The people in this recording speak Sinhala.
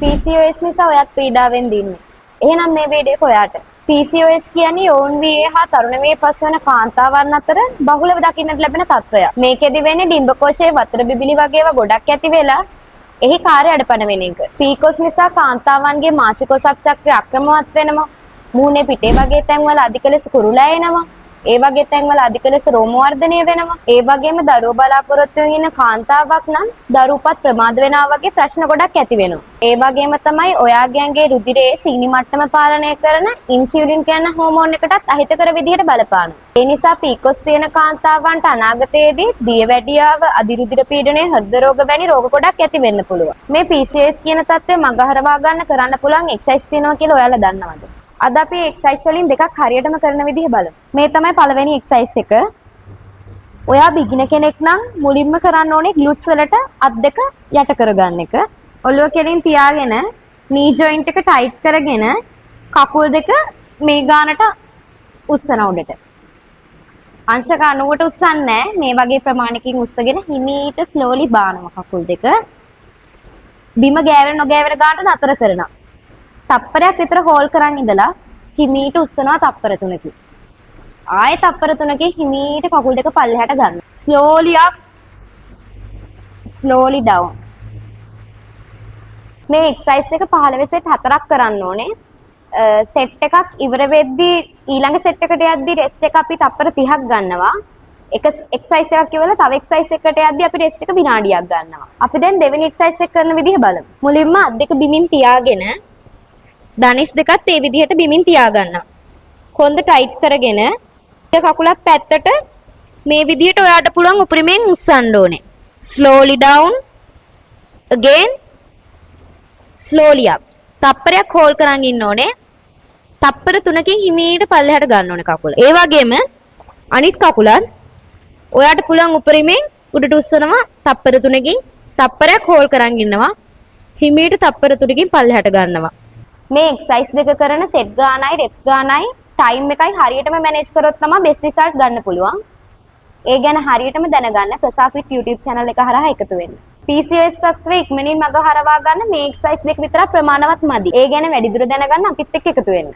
PCOS නිසා ඔයත් පීඩාවෙන් දින්නේ. එහෙනම් මේ වීඩියෝ එක ඔයාට. PCOS කියන්නේ යෝන් වියේ හා තරුණ වියේ පස්වන කාන්තාවන් අතර බහුලව දකින්නට ලැබෙන තත්ත්වයක්. මේකෙදි වෙන්නේ ඩිම්බකෝෂයේ වතුර බිබිලි වගේ ඒවා ගොඩක් ඇති වෙලා එහි කාර්ය අඩපණ වෙන එක. PCOS නිසා කාන්තාවන්ගේ මාසික කොසක් චක්‍රය අක්‍රමවත් වෙනවා. මූණේ පිටේ වගේ තැන්වල අධික ලෙස කුරුලා එනවා. ඒ වගේ තැන්වල අධික ලෙස රෝම වර්ධනය වෙනවා. ඒ වගේම දරුවෝ බලාපොරොත්තු වෙන ඉන්න කාන්තාවක් නම් දරුවපත් ප්‍රමාද වෙනවා වගේ ප්‍රශ්න ගොඩක් ඇති වෙනවා. ඒ වගේම තමයි ඔයාගේ ඇඟේ රුධිරයේ සීනි මට්ටම පාලනය කරන ඉන්සියුලින් කියන හෝමෝන් එකටත් අහිතකර විදිහට බලපානවා. ඒ නිසා PCOS තියෙන කාන්තාවන්ට අනාගතයේදී දියවැඩියාව, අධිරුධිර පීඩනය, හෘද රෝග වැනි රෝග ගොඩක් ඇති වෙන්න පුළුවන්. මේ PCOS කියන තත්ත්වය මගහරවා ගන්න කරන්න පුළුවන් එක්සර්සයිස් තියෙනවා කියලා ඔයාලා දන්නවද? අද අපි එක්සර්සයිස් වලින් දෙකක් හරියටම කරන විදිහ බලමු. මේ තමයි පළවෙනි එක්සර්සයිස් එක. ඔයා බිගිනර් කෙනෙක් නම් මුලින්ම කරන්න ඕනේ ග්ලුට්ස් වලට අත් දෙක යට කරගන්න එක. ඔළුව කෙලින් තියාගෙන නී ජොයින්ට් එක ටයිට් කරගෙන කකුල් දෙක මේ ගානට උස්සන උඩට. අංශක 90ට උස්සන්නේ මේ වගේ ප්‍රමාණයකින් උස්සගෙන හිමීට ස්ලෝලි බානවා කකුල් දෙක. බිම ගෑවෙන නොගෑවෙන ගානට නතර කරනවා. තප්පරයක් විතර හෝල් කරන් ඉඳලා හිමීට උස්සනවා තප්පර 3කින්. ආයෙ තප්පර 3කින් හිමීට කකුල් දෙක පල්ලෙහාට ගන්න. slowly up slowly down. මේ එක්සර්සයිස් එක 15 සෙට් 4ක් කරන්න ඕනේ. සෙට් එකක් ඉවර වෙද්දී ඊළඟ සෙට් එකට යද්දී රෙස්ට් එක අපි තප්පර 30ක් ගන්නවා. එක එක්සර්සයිස් එකක් කියලා තව එක්සර්සයිස් එකකට යද්දී අපි රෙස්ට් එක විනාඩියක් ගන්නවා. අපි දැන් දෙවෙනි එක්සර්සයිස් එක කරන විදිහ බලමු. මුලින්ම අත් දෙක බිමින් තියාගෙන දනිස් දෙකත් ඒ විදිහට බිමින් තියාගන්නවා. කොන්ද ටයිට් කරගෙන කකුලක් පැත්තට මේ විදිහට ඔයාට පුළුවන් උපරිමයෙන් උස්සන්න ඕනේ. slowly down again slowly up. තප්පරයක් හෝල් කරන් ඉන්න ඕනේ. තප්පර 3කින් හිමීට පල්ලෙහාට ගන්න ඕනේ කකුල. ඒ වගේම අනිත් කකුලත් ඔයාට පුළුවන් උපරිමයෙන් උඩට උස්සනවා තප්පර 3කින්. තප්පරයක් හෝල් කරන් ඉන්නවා. හිමීට තප්පර 3කින් පල්ලෙහාට ගන්නවා. මේ එක්සර්සයිස් දෙක කරන සෙට් ගානයි රෙප්ස් ගානයි ටයිම් එකයි හරියටම මැනේජ් කරොත් තමයි බෙස්ට් රිසල්ට් ගන්න පුළුවන්. ඒ ගැන හරියටම දැනගන්න ප්‍රසාෆිට් YouTube channel එක හරහා එකතු වෙන්න. PCOS තත්ත්වය ඉක්මනින් මග හරවා ගන්න මේ එක්සර්සයිස් දෙක විතර ප්‍රමාණවත් මදි. ඒ ගැන වැඩිදුර දැනගන්න අපිත් එක්ක එකතු වෙන්න.